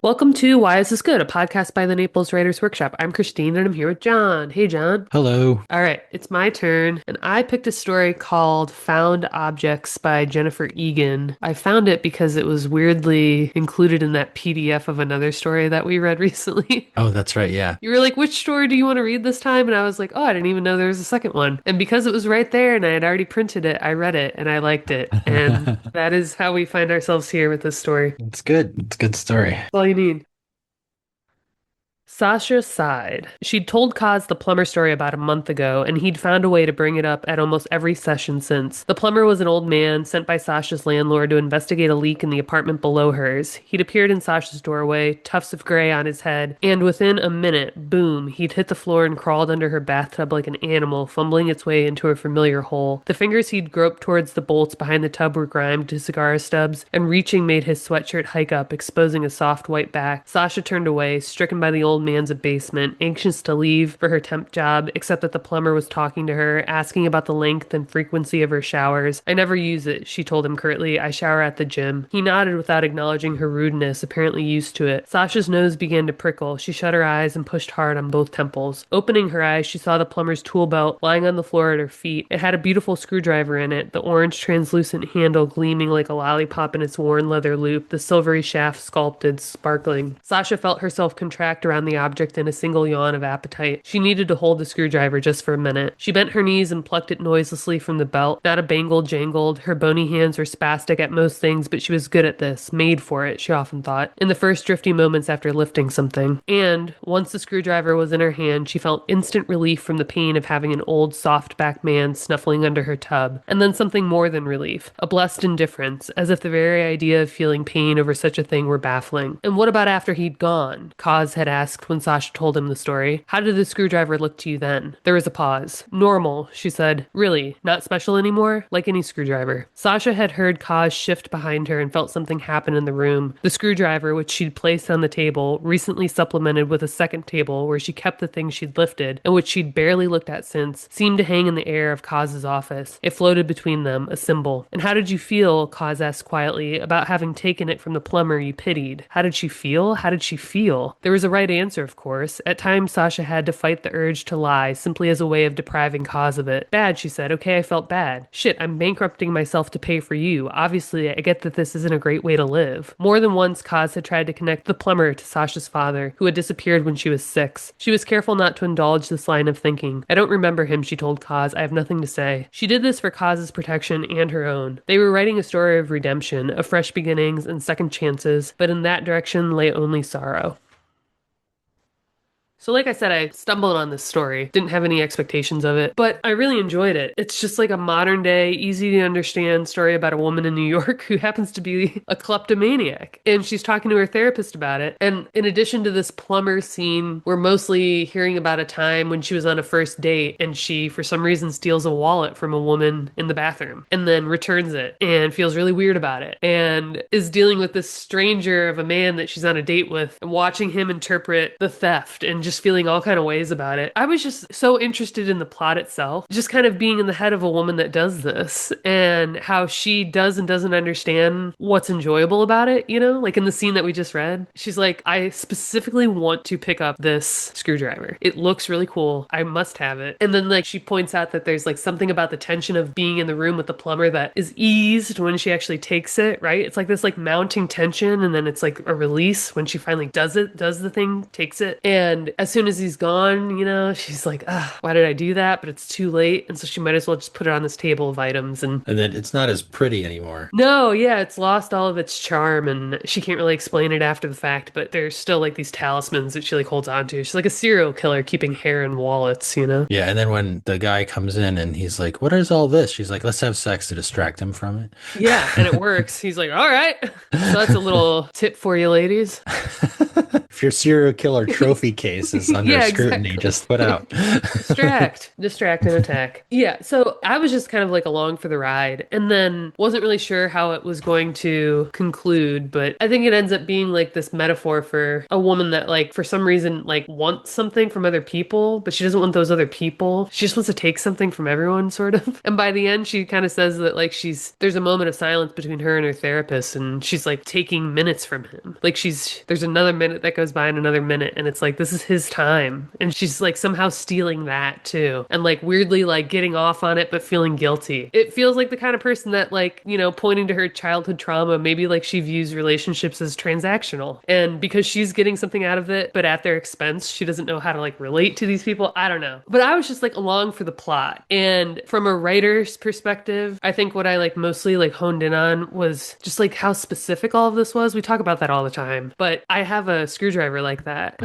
Welcome to Why Is This Good, a podcast by the Naples Writers Workshop. I'm Christine and I'm here with John. Hey, John. Hello. All right, it's my turn, and I picked a story called Found Objects by Jennifer Egan. I found it because it was weirdly included in that PDF of another story that we read recently. Oh, that's right. Yeah. You were like, which story do you want to read this time? And I was like, oh, I didn't even know there was a second one. And because it was right there and I had already printed it, I read it and I liked it. And that is how we find ourselves here with this story. It's good. It's a good story. That's all you need. Sasha sighed. She'd told Kaz the plumber story about a month ago, and he'd found a way to bring it up at almost every session since. The plumber was an old man sent by Sasha's landlord to investigate a leak in the apartment below hers. He'd appeared in Sasha's doorway, tufts of gray on his head, and within a minute, boom, he'd hit the floor and crawled under her bathtub like an animal, fumbling its way into a familiar hole. The fingers he'd groped towards the bolts behind the tub were grimed to cigar stubs, and reaching made his sweatshirt hike up, exposing a soft white back. Sasha turned away, stricken by the old man's abasement, anxious to leave for her temp job, except that the plumber was talking to her, asking about the length and frequency of her showers. I never use it, she told him curtly. I shower at the gym. He nodded without acknowledging her rudeness, apparently used to it. Sasha's nose began to prickle. She shut her eyes and pushed hard on both temples. Opening her eyes, she saw the plumber's tool belt lying on the floor at her feet. It had a beautiful screwdriver in it, the orange translucent handle gleaming like a lollipop in its worn leather loop, the silvery shaft sculpted, sparkling. Sasha felt herself contract around the object in a single yawn of appetite. She needed to hold the screwdriver just for a minute. She bent her knees and plucked it noiselessly from the belt. Not a bangle jangled. Her bony hands were spastic at most things, but she was good at this. Made for it, she often thought, in the first drifty moments after lifting something. And, once the screwdriver was in her hand, she felt instant relief from the pain of having an old, soft-backed man snuffling under her tub. And then something more than relief. A blessed indifference, as if the very idea of feeling pain over such a thing were baffling. And what about after he'd gone? Kaz had asked when Sasha told him the story. How did the screwdriver look to you then? There was a pause. Normal, she said. Really? Not special anymore? Like any screwdriver. Sasha had heard Kaz shift behind her and felt something happen in the room. The screwdriver, which she'd placed on the table, recently supplemented with a second table where she kept the things she'd lifted, and which she'd barely looked at since, seemed to hang in the air of Kaz's office. It floated between them, a symbol. And how did you feel, Kaz asked quietly, about having taken it from the plumber you pitied? How did she feel? How did she feel? There was a right answer, of course. At times, Sasha had to fight the urge to lie, simply as a way of depriving Kaz of it. Bad, she said. Okay, I felt bad. Shit, I'm bankrupting myself to pay for you. Obviously, I get that this isn't a great way to live. More than once, Kaz had tried to connect the plumber to Sasha's father, who had disappeared when she was 6. She was careful not to indulge this line of thinking. I don't remember him, she told Kaz. I have nothing to say. She did this for Kaz's protection and her own. They were writing a story of redemption, of fresh beginnings and second chances, but in that direction lay only sorrow. So like I said, I stumbled on this story, didn't have any expectations of it, but I really enjoyed it. It's just like a modern day, easy to understand story about a woman in New York who happens to be a kleptomaniac. And she's talking to her therapist about it. And in addition to this plumber scene, we're mostly hearing about a time when she was on a first date and she, for some reason, steals a wallet from a woman in the bathroom and then returns it and feels really weird about it and is dealing with this stranger of a man that she's on a date with and watching him interpret the theft and just feeling all kind of ways about it. I was just so interested in the plot itself, just kind of being in the head of a woman that does this and how she does and doesn't understand what's enjoyable about it, you know? Like in the scene that we just read, she's like, I specifically want to pick up this screwdriver. It looks really cool. I must have it. And then like she points out that there's like something about the tension of being in the room with the plumber that is eased when she actually takes it, right? It's like this like mounting tension and then it's like a release when she finally does it, does the thing, takes it. And as soon as he's gone, you know, she's like, ah, why did I do that? But it's too late. And so she might as well just put it on this table of items. And then it's not as pretty anymore. no, yeah, it's lost all of its charm. And she can't really explain it after the fact, but there's still like these talismans that she like holds on to. She's like a serial killer keeping hair in wallets, you know? Yeah, and then when the guy comes in and he's like, "What is all this?" She's like, "Let's have sex to distract him from Yeah, and it it." works. He's like, all right. So that's a little tip for you, ladies. If your serial killer trophy case face is under Yeah, scrutiny. exactly. Just put out. Distract and attack. Yeah, so I was just kind of like along for the ride and then wasn't really sure how it was going to conclude, but I think it ends up being like this metaphor for a woman that like for some reason like wants something from other people, but she doesn't want those other people. She just wants to take something from everyone sort of. And by the end she kind of says that like there's a moment of silence between her and her therapist and she's like taking minutes from him. Like there's another minute that goes by and another minute and it's like this is his time and she's like somehow stealing that too and like weirdly like getting off on it but feeling guilty. It feels like the kind of person that like, pointing to her childhood trauma, maybe like she views relationships as transactional and because she's getting something out of it but at their expense, she doesn't know how to like relate to these people. I don't know. But I was just like along for the plot. And from a writer's perspective, I think what I like mostly like honed in on was just like how specific all of this was. We talk about that all the time, but I have a screwdriver like that.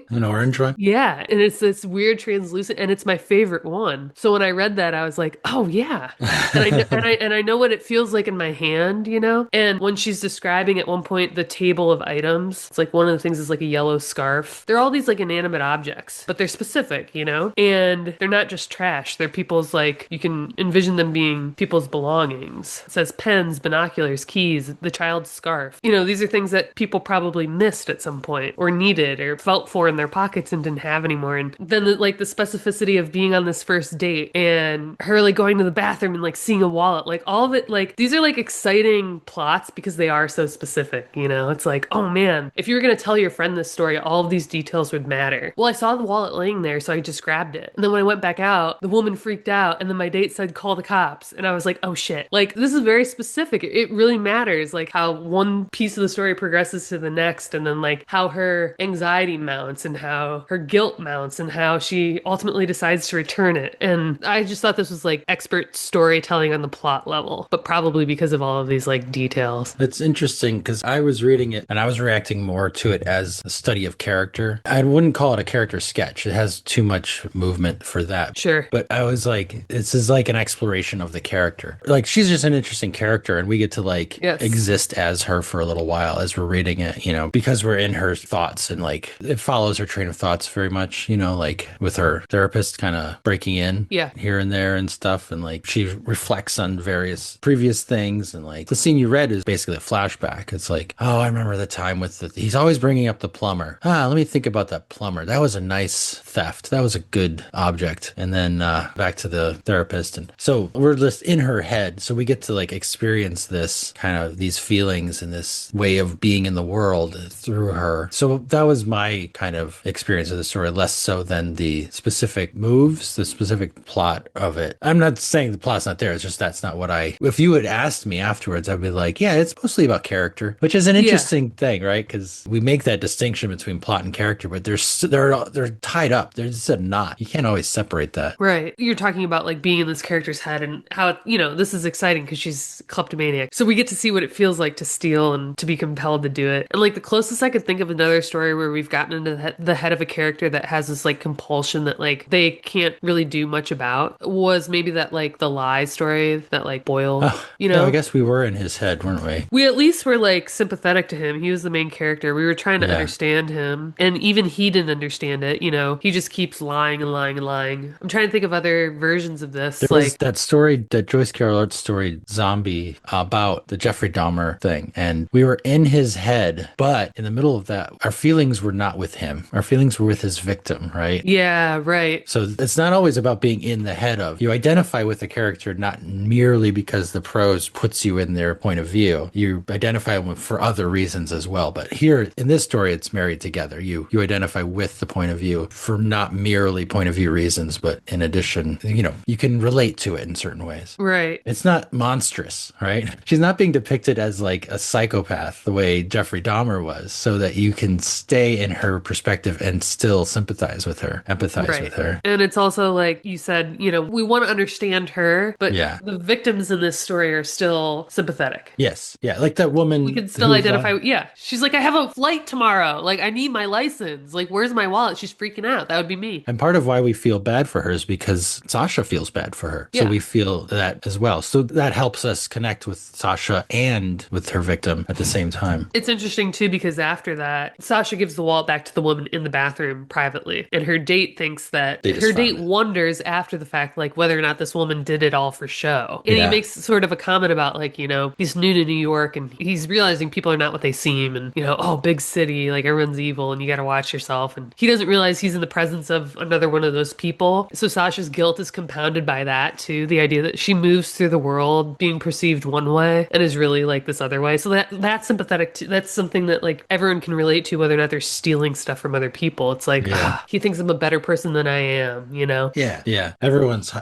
An orange one? Yeah, and it's this weird translucent, and it's my favorite one. So when I read that, I was like, "Oh yeah," and I know, and I know what it feels like in my hand, you know. And when she's describing at one point the table of items, it's like one of the things is like a yellow scarf. They're all these like inanimate objects, but they're specific, you know, and they're not just trash. They're people's like you can envision them being people's belongings. It says pens, binoculars, keys, the child's scarf. You know, these are things that people probably missed at some point or needed or felt for in their pockets and didn't have anymore. And then like the specificity of being on this first date and her like going to the bathroom and like seeing a wallet, like all of it, like these are like exciting plots because they are so specific, you know? It's like, oh man, if you were going to tell your friend this story, all of these details would matter. Well, I saw the wallet laying there, so I just grabbed it. And then when I went back out, the woman freaked out and then my date said, call the cops. And I was like, oh shit. Like this is very specific. It really matters like how one piece of the story progresses to the next and then like how her anxiety mounts and how her guilt mounts and how she ultimately decides to return it. And I just thought this was like expert storytelling on the plot level, but probably because of all of these like details. It's interesting because I was reading it and I was reacting more to it as a study of character. I wouldn't call it a character sketch. It has too much movement for that. Sure. But I was like, this is like an exploration of the character. Like she's just an interesting character and we get to like Yes. exist as her for a little while as we're reading it, you know, because we're in her thoughts and like it follows her train of thoughts very much, you know, like with her therapist kind of breaking in here and there and stuff. And like she reflects on various previous things. And like the scene you read is basically a flashback. It's like, oh, I remember the time with he's always bringing up the plumber. Let me think about that plumber. That was a nice theft. That was a good object. And then back to the therapist. And so we're just in her head. So we get to like experience this kind of these feelings and this way of being in the world through her. So that was my kind of experience of the story, less so than the specific moves, the specific plot of it. I'm not saying the plot's not there. It's just that's not what if you had asked me afterwards, I'd be like, yeah, it's mostly about character, which is an interesting thing, right? Because we make that distinction between plot and character, but they're tied up. They're just a knot. You can't always separate that. Right. You're talking about like being in this character's head and how, this is exciting because she's kleptomaniac. So we get to see what it feels like to steal and to be compelled to do it. And like the closest I could think of another story where we've gotten into the head of a character that has this like compulsion that like they can't really do much about was maybe that like the lie story that like Boyle, Yeah, I guess we were in his head, weren't we? We at least were like sympathetic to him. He was the main character. We were trying to understand him. And even he didn't understand it, He just keeps lying and lying and lying. I'm trying to think of other versions of this. There was that story, that Joyce Carol Oates story, Zombie, about the Jeffrey Dahmer thing. And we were in his head, but in the middle of that, our feelings were not with him. Our feelings were with his victim, right? Yeah, right. So it's not always about being in the head of. You identify with the character not merely because the prose puts you in their point of view. You identify with for other reasons as well. But here in this story, it's married together. You identify with the point of view for not merely point of view reasons, but in addition, you can relate to it in certain ways. Right. It's not monstrous, right? She's not being depicted as like a psychopath the way Jeffrey Dahmer was, so that you can stay in her perspective and still sympathize with her, empathize with her. And it's also like you said, we want to understand her, but the victims in this story are still sympathetic. Yes. Yeah. Like that woman. We can still identify. Yeah. She's like, I have a flight tomorrow. Like, I need my license. Like, where's my wallet? She's freaking out. That would be me. And part of why we feel bad for her is because Sasha feels bad for her. So we feel that as well. So that helps us connect with Sasha and with her victim at the same time. It's interesting too, because after that, Sasha gives the wallet back to the woman in the bathroom privately. And her date thinks that They her just date found it. wonders after the fact, like whether or not this woman did it all for show. And he Yeah. makes sort of a comment about like, he's new to New York and he's realizing people are not what they seem and, oh, big city, like everyone's evil and you got to watch yourself. And he doesn't realize he's in the presence of another one of those people. So Sasha's guilt is compounded by that too, the idea that she moves through the world being perceived one way and is really like this other way. So that's sympathetic to, that's something that like everyone can relate to whether or not they're stealing stuff from other people. It's like, Yeah. he thinks I'm a better person than I am. Yeah. Yeah.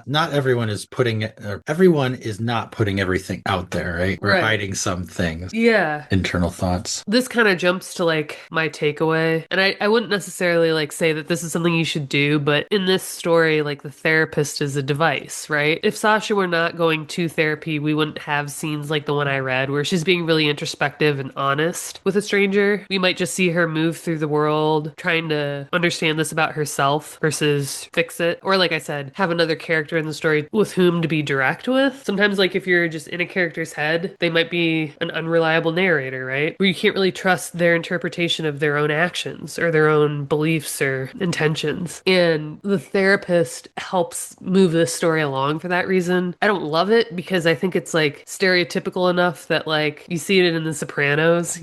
Not everyone is putting it, or everyone is not putting everything out there, right? We're Right. hiding some things, Yeah. internal thoughts. This kind of jumps to like my takeaway. And I wouldn't necessarily like say that this is something you should do, but in this story, like the therapist is a device, right? If Sasha were not going to therapy, we wouldn't have scenes like the one I read where she's being really introspective and honest with a stranger. We might just see her move through the world trying to understand this about herself versus fix it. Or like I said, have another character in the story with whom to be direct with. Sometimes like if you're just in a character's head, they might be an unreliable narrator, right? Where you can't really trust their interpretation of their own actions or their own beliefs or intentions. And the therapist helps move this story along for that reason. I don't love it because I think it's like stereotypical enough that like you see it in The Sopranos.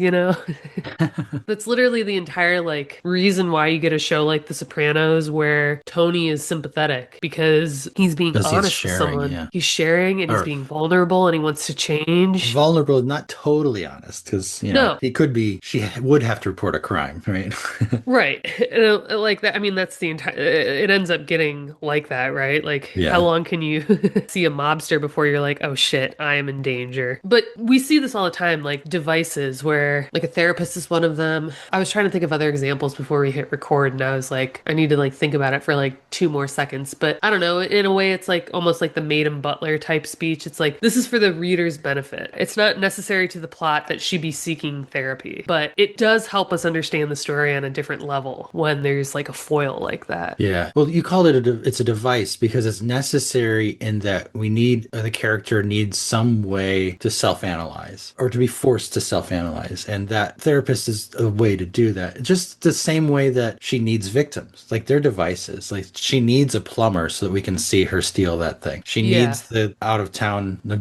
That's literally the entire like reason why you get a show like The Sopranos where Tony is sympathetic because he's being Because he's honest with sharing, someone. yeah. He's sharing and he's Or being vulnerable and he wants to change. vulnerable, not totally honest, because, No, he could be, she would have to report a crime, right? right. Like that. I mean, that's the entire, it ends up getting like that, right? Like, how Yeah. long can you see a mobster before you're like, oh shit, I am in danger? But we see this all the time, like devices where, like, a therapist is one of them. I was trying to think of other examples before we hit record, and I was like, I need to, like, think about it for, like, 2 more seconds. But I don't know. In a way, it's like almost like the maid and butler type speech. It's like, this is for the reader's benefit. It's not necessary to the plot that she be seeking therapy, but it does help us understand the story on a different level when there's like a foil like that. Yeah. Well, you called it's a device because it's necessary in that the character needs some way to self-analyze or to be forced to self-analyze. And that therapist is a way to do that. Just the same way that she needs victims, like they're devices. Like she needs a plumber so that we can see her steal that thing. She Yeah. needs the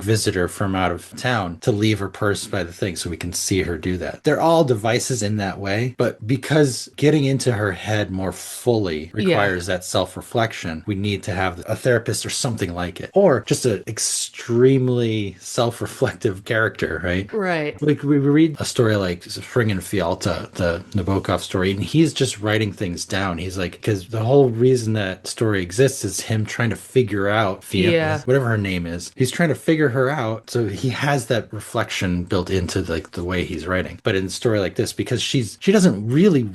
visitor from out of town to leave her purse by the thing so we can see her do that. They're all devices in that way, but because getting into her head more fully Yeah. requires that self-reflection, we need to have a therapist or something like it, or just an extremely self-reflective character, right? Right. Like we read a story like Spring and Fialta, the Nabokov story, and he's just writing things down. He's like, because the whole reason that story exists is him trying to figure out Yeah. whatever her name is. He's trying to figure her out, so he has that reflection built into like the way he's writing. But in a story like this, because she doesn't really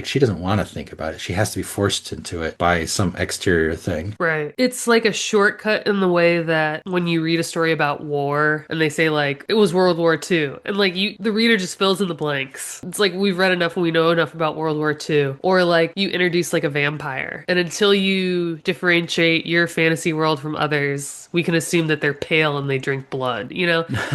she doesn't want to think about it. She has to be forced into it by some exterior thing. Right. It's like a shortcut in the way that when you read a story about war and they say like it was World War II and like the reader just fills in the blanks. It's like we've read enough and we know enough about World War II. Or like you introduce like a vampire and until you differentiate your fantasy world from others, we can assume that they're pale and they drink blood,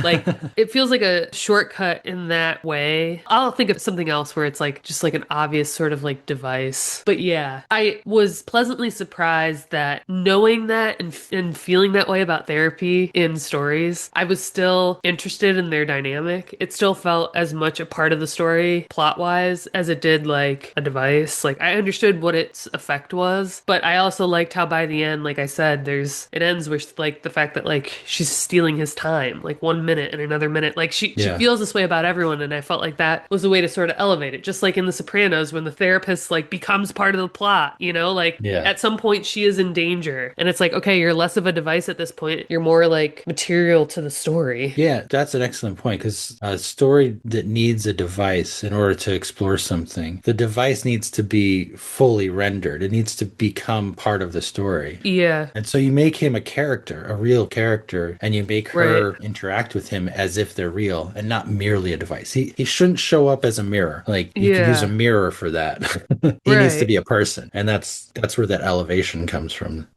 Like it feels like a shortcut in that way. I'll think of something else where it's like just like an obvious sort of like device. But yeah, I was pleasantly surprised that knowing that and feeling that way about therapy in stories, I was still interested in their dynamic. It still felt as much a part of the story plot wise as it did like a device. Like I understood what its effect was, but I also liked how by the end, like I said, it ends with like the fact that like she's stealing his time, like 1 minute and another minute. Like she feels this way about everyone, and I felt like that was a way to sort of elevate it. Just like in The Sopranos when the therapist like becomes part of the plot, like at some point she is in danger. And it's like, okay, you're less of a device at this point. You're more like material to the story. Yeah, that's an excellent point because a story that needs a device in order to explore something, the device needs to be fully rendered. It needs to become part of the story. Yeah. And so you make him a character, a real character, and you make her interact with him as if they're real and not merely a device. He shouldn't show up as a mirror. Like you could use a mirror for that. He needs to be a person. And that's where that elevation comes from.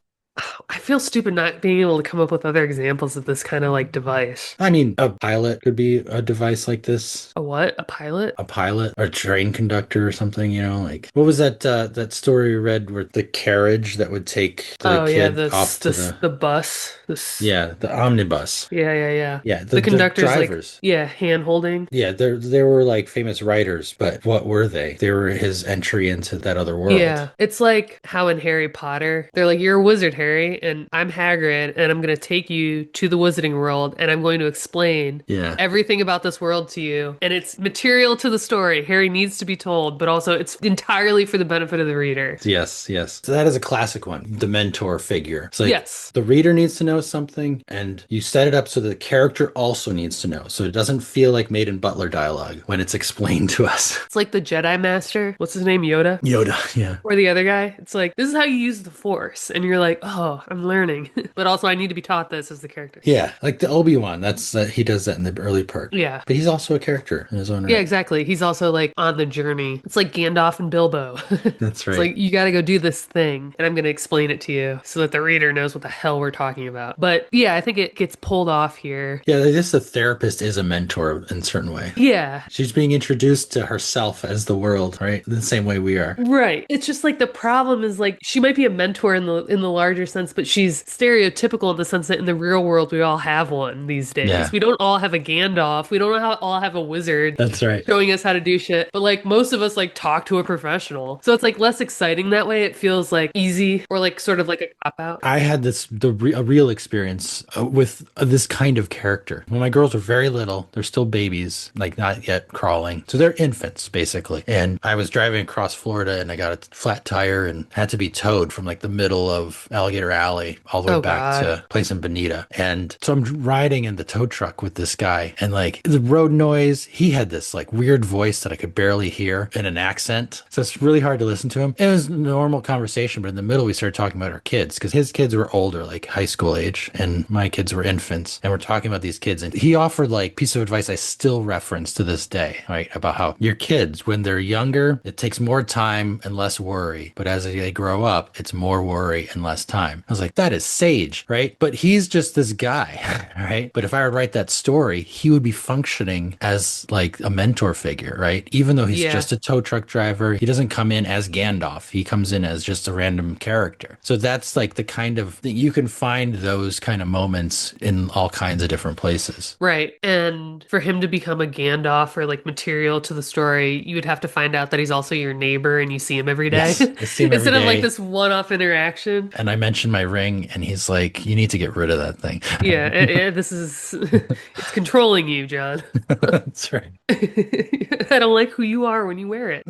I feel stupid not being able to come up with other examples of this kind of like device. I mean, a pilot could be a device like this. A what? A pilot? A pilot or a train conductor or something, like what was that story we read where the carriage that would take the Oh yeah, kid this off to this the the bus. This yeah, the omnibus. yeah, yeah, yeah. Yeah, The the conductor's like drivers. yeah, hand holding. Yeah, they were like famous writers, but what were they? They were his entry into that other world. Yeah, it's like how in Harry Potter, they're like, "You're a wizard, Harry, and I'm Hagrid, and I'm going to take you to the Wizarding World, and I'm going to explain Yeah. everything about this world to you. And it's material to the story. Harry needs to be told, but also it's entirely for the benefit of the reader." Yes, yes. So that is a classic one, the mentor figure. It's like Yes. the reader needs to know something, and you set it up so the character also needs to know. So it doesn't feel like Maid and Butler dialogue when it's explained to us. It's like the Jedi Master. What's his name? Yoda? Yoda, yeah. Or the other guy. It's like, this is how you use the Force. And you're like, oh, I'm learning. But also, I need to be taught this as the character. Yeah, like the Obi-Wan, that's he does that in the early part. Yeah. But he's also a character in his own Yeah, right. exactly. He's also like on the journey. It's like Gandalf and Bilbo. That's It's right. like, you got to go do this thing, and I'm going to explain it to you so that the reader knows what the hell we're talking about. But yeah, I think it gets pulled off here. Yeah, I guess the therapist is a mentor in a certain way. Yeah, She's being introduced to herself as the world, right? The same way we are. right. It's just like the problem is like she might be a mentor in the larger sense, but she's stereotypical in the sense that in the real world we all have one these Yeah, days. We don't all have a Gandalf. We don't all have a wizard that's right. showing us how to do shit. But like most of us like talk to a professional. So it's like less exciting that way. It feels like easy or like sort of like a cop out. I had a real experience with this kind of character. When my girls were very little, they're still babies, like not yet crawling. So they're infants, basically. And I was driving across Florida and I got a flat tire and had to be towed from like the middle of Alligator Alley all the way Oh back God. to a place in Bonita. And so I'm riding in the tow truck with this guy and like the road noise, he had this like weird voice that I could barely hear in an accent. So it's really hard to listen to him. It was a normal conversation, but in the middle we started talking about our kids because his kids were older, like high school age, and my kids were infants. And we're talking about these kids. And he offered like piece of advice I still reference to this day, right? About how your kids, when they're younger, it takes more time and less worry. But as they grow up, it's more worry and less time. I was like, that is sage, right? But he's just this guy, right? But if I would write that story, he would be functioning as like a mentor figure, right? Even though he's Yeah. just a tow truck driver, he doesn't come in as Gandalf. He comes in as just a random character. So that's like the kind of thing you can find those kind of moments in all kinds of different places. Right. And for him to become a Gandalf or like material to the story, you would have to find out that he's also your neighbor and you see him every day. Yes, I see him every Instead of like day. this one-off interaction. And I mentioned my ring, and he's like, you need to get rid of that thing. Yeah, this is it's controlling you, John. That's right. I don't like who you are when you wear it.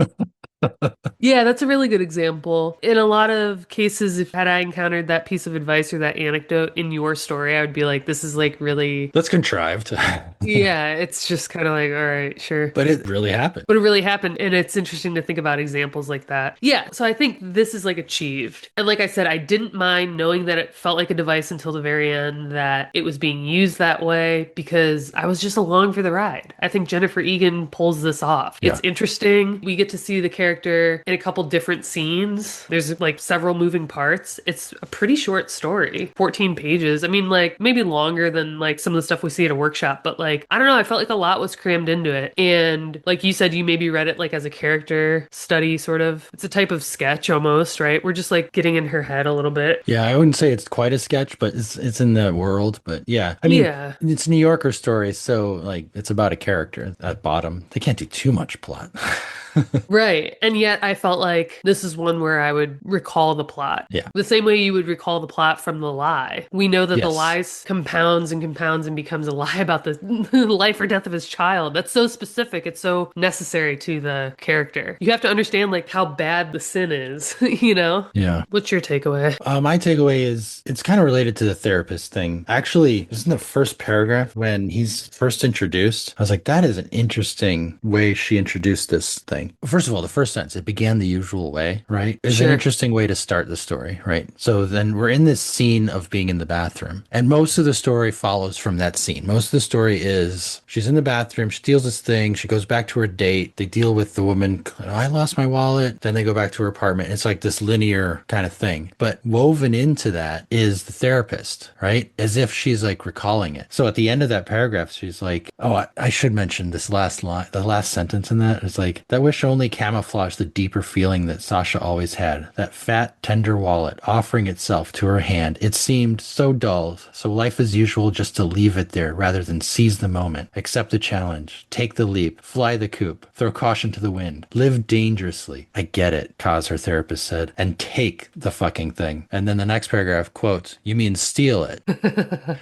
Yeah, that's a really good example. In a lot of cases, if had I encountered that piece of advice or that anecdote in your story, I would be like, this is like really, That's contrived. yeah, it's just kind of like, all right, sure. But it really happened. But it really happened. And it's interesting to think about examples like that. Yeah, so I think this is like achieved. And like I said, I didn't mind knowing that it felt like a device until the very end, that it was being used that way because I was just along for the ride. I think Jennifer Egan pulls this off. Yeah. It's interesting. We get to see the character in a couple different scenes. There's like several moving parts. It's a pretty short story, 14 pages. I mean, like maybe longer than like some of the stuff we see at a workshop, but like, I don't know, I felt like a lot was crammed into it. And like you said, you maybe read it like as a character study, sort of. It's a type of sketch almost, right? We're just like getting in her head a little bit. Yeah, I wouldn't say it's quite a sketch, but it's in the world. But yeah, I mean, Yeah. it's New Yorker story, so like it's about a character at bottom. They can't do too much plot. Right. And yet I felt like this is one where I would recall the plot. Yeah. The same way you would recall the plot from The Lie. We know that the Yes. lies compounds and becomes a lie about the life or death of his child. That's so specific. It's so necessary to the character. You have to understand like how bad the sin is, you know? Yeah. What's your takeaway? My takeaway is it's kind of related to the therapist thing. Actually, isn't the first paragraph when he's first introduced? I was like, that is an interesting way she introduced this thing. thing. First of all, the first sentence, it began the usual way, right? Is an Sure. interesting way to start the story, right? So then we're in this scene of being in the bathroom, and most of the story follows from that scene. Most of the story is she's in the bathroom, she steals this thing, she goes back to her date, they deal with the woman, I lost my wallet, then they go back to her apartment. It's like this linear kind of thing. But woven into that is the therapist, right? As if she's like recalling it. So at the end of that paragraph, she's like, oh, I should mention this last line, the last sentence in that is like, that wish only camouflaged the deeper feeling that Sasha always had. That fat, tender wallet offering itself to her hand. It seemed so dull, so life as usual just to leave it there rather than seize the moment, accept the challenge, take the leap, fly the coop, throw caution to the wind, live dangerously. I get it, Kaz, her therapist said, and take the fucking thing. And then the next paragraph, quote, you mean steal it.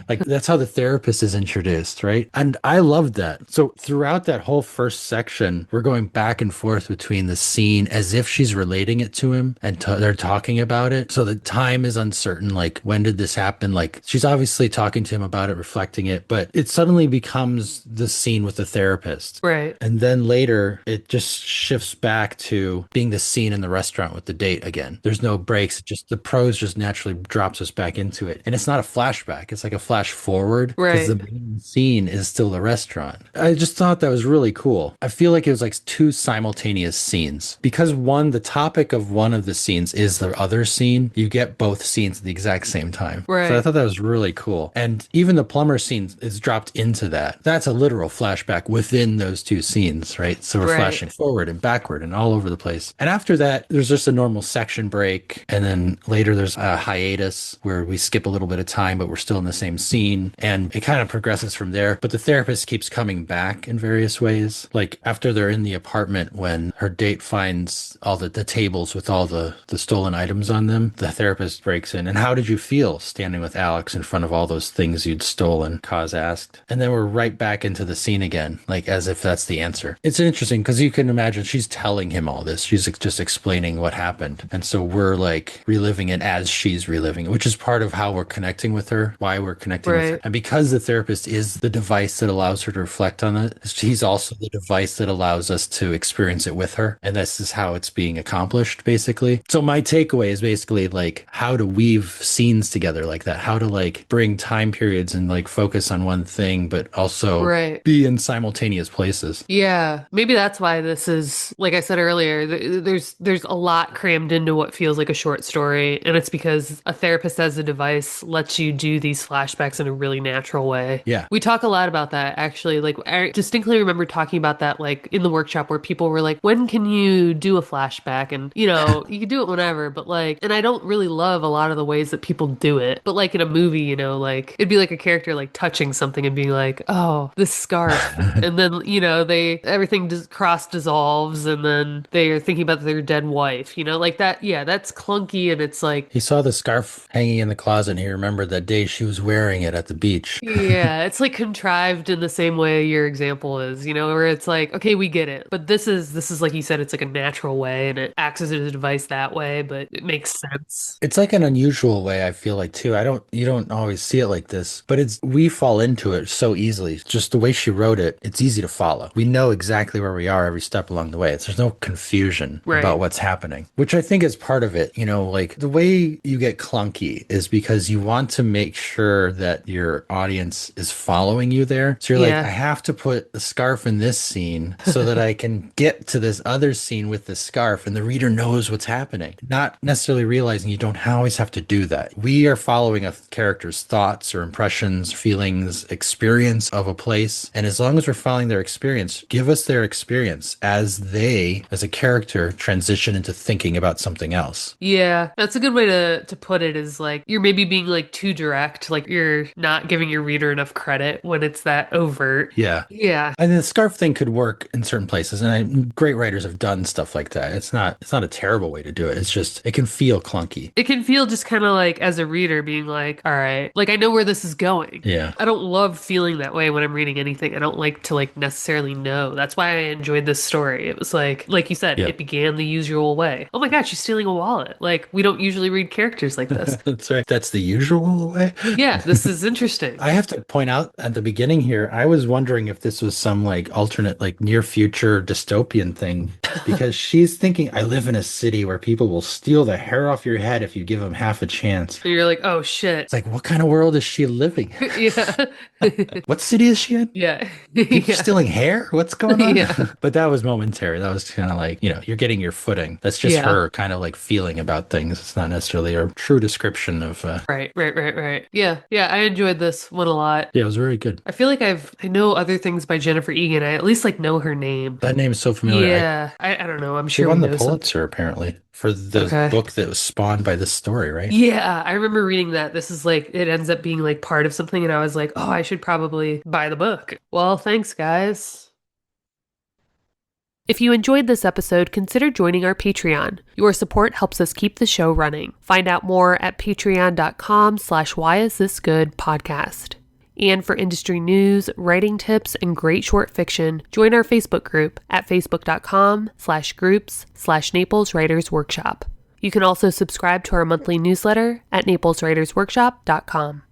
Like that's how the therapist is introduced, right? And I loved that. So throughout that whole first section, we're going back and forth between the scene as if she's relating it to him and they're talking about it. So the time is uncertain. Like, when did this happen? Like, she's obviously talking to him about it, reflecting it, but it suddenly becomes the scene with the therapist. Right. And then later, it just shifts back to being the scene in the restaurant with the date again. There's no breaks. Just the prose just naturally drops us back into it. And it's not a flashback. It's like a flash forward because Right. the main scene is still the restaurant. I just thought that was really cool. I feel like it was like two simultaneous scenes because one, the topic of one of the scenes is the other scene. You get both scenes at the exact same time. So I Right. thought that was really cool. And even the plumber scene is dropped into that. That's a literal flashback within those two scenes, right? So we're Right. flashing forward and backward and all over the place. And after that, there's just a normal section break. And then later there's a hiatus where we skip a little bit of time, but we're still in the same scene. And it kind of progresses from there. But the therapist keeps coming back in various ways. Like after they're in the apartment, when her date finds all the tables with all the stolen items on them, the therapist breaks in. And how did you feel standing with Alex in front of all those things you'd stolen? Kaz asked. And then we're right back into the scene again, like as if that's the answer. It's interesting because you can imagine she's telling him all this. She's just explaining what happened. And so we're like reliving it as she's reliving it, which is part of how we're connecting with her, why we're connecting with her. Right. And because the therapist is the device that allows her to reflect on it, she's also the device that allows us to experience it with her. And this is how it's being accomplished, basically. So my takeaway is basically like how to weave scenes together like that, how to like bring time periods and like focus on one thing, but also Right. be in simultaneous places. Yeah, maybe that's why this is, like I said earlier, there's a lot crammed into what feels like a short story, and it's because a therapist as a device lets you do these flashbacks in a really natural way. Yeah. We talk a lot about that actually. Like I distinctly remember talking about that like in the workshop where people were like, "When can you do a flashback?" And you can do it whenever, but like, and I don't really love a lot of the ways that people do it. But like in a movie, like it'd be like a character like touching something and being like, "Oh, this scarf." And then, they everything cross dissolves and then they're thinking about their dead wife, like that. Yeah, that's clunky and it's like, He saw the scarf hanging in the closet and he remembered that day she was wearing it at the beach. yeah, it's like contrived in the same way your example is, where it's like, okay, we get it. But this is like you said, it's like a natural way and it acts as a device that way, but it makes sense. It's like an unusual way, I feel like too. You don't always see it like this, but we fall into it so easily. Just the way she wrote it, it's easy to follow. We know exactly where we are every step along the way. There's no confusion about Right. what's happening, which I think is part of it. Like the way you get clunky is because you want to make sure that your audience is following you there. So you're like, I Yeah. have to put the scarf in this scene so that I can get to this other scene with the scarf and the reader knows what's happening. Not necessarily realizing you don't always have to do that. We are following a character's thoughts or impressions, feelings, experience of a place. And as long as we're following their experience, give us their experience as they, as a character, transition into thinking about something else. Yeah, that's a good way to put it is like you're maybe being like too direct, like you're not giving your reader enough credit when it's that overt. Yeah. Yeah. And the scarf thing could work in certain places, and great writers have done stuff like that. It's not a terrible way to do it. It's just it can feel clunky. It can feel just kind of like as a reader being like, all right, like I know where this is going. Yeah. I don't love feeling that way when I'm reading anything. I don't like to like necessarily know. That's why I enjoyed this story. It was like you said, Yeah. it began the usual way. Oh my God, she's stealing a wallet. Like we don't usually read characters like this. That's right. That's the usual way. Yeah, this is interesting. I have to point out at the beginning here, I was wondering if this was some like alternate, like near future dystopian dystopian thing because she's thinking, I live in a city where people will steal the hair off your head if you give them half a chance. And you're like, oh shit. It's like, what kind of world is she living in? Yeah. What city is she in? Yeah. People Yeah. stealing hair? What's going on? Yeah. But that was momentary. That was kind of like, you're getting your footing. That's just Yeah. her kind of like feeling about things. It's not necessarily a true description of. Right. Yeah. Yeah. I enjoyed this one a lot. Yeah, it was very good. I feel like I know other things by Jennifer Egan. I at least like know her name. That name is so familiar. Yeah. I don't know. I'm She sure we won the know Pulitzer apparently for the book that was spawned by this story, right? Yeah, I remember reading that. This is like, it ends up being like part of something, and I was like, oh, I should probably buy the book. Well, thanks, guys. If you enjoyed this episode, consider joining our Patreon. Your support helps us keep the show running. Find out more at patreon.com/whyisthisgoodpodcast. And for industry news, writing tips, and great short fiction, join our Facebook group at facebook.com/groups/Naples Writers Workshop. You can also subscribe to our monthly newsletter at napleswritersworkshop.com.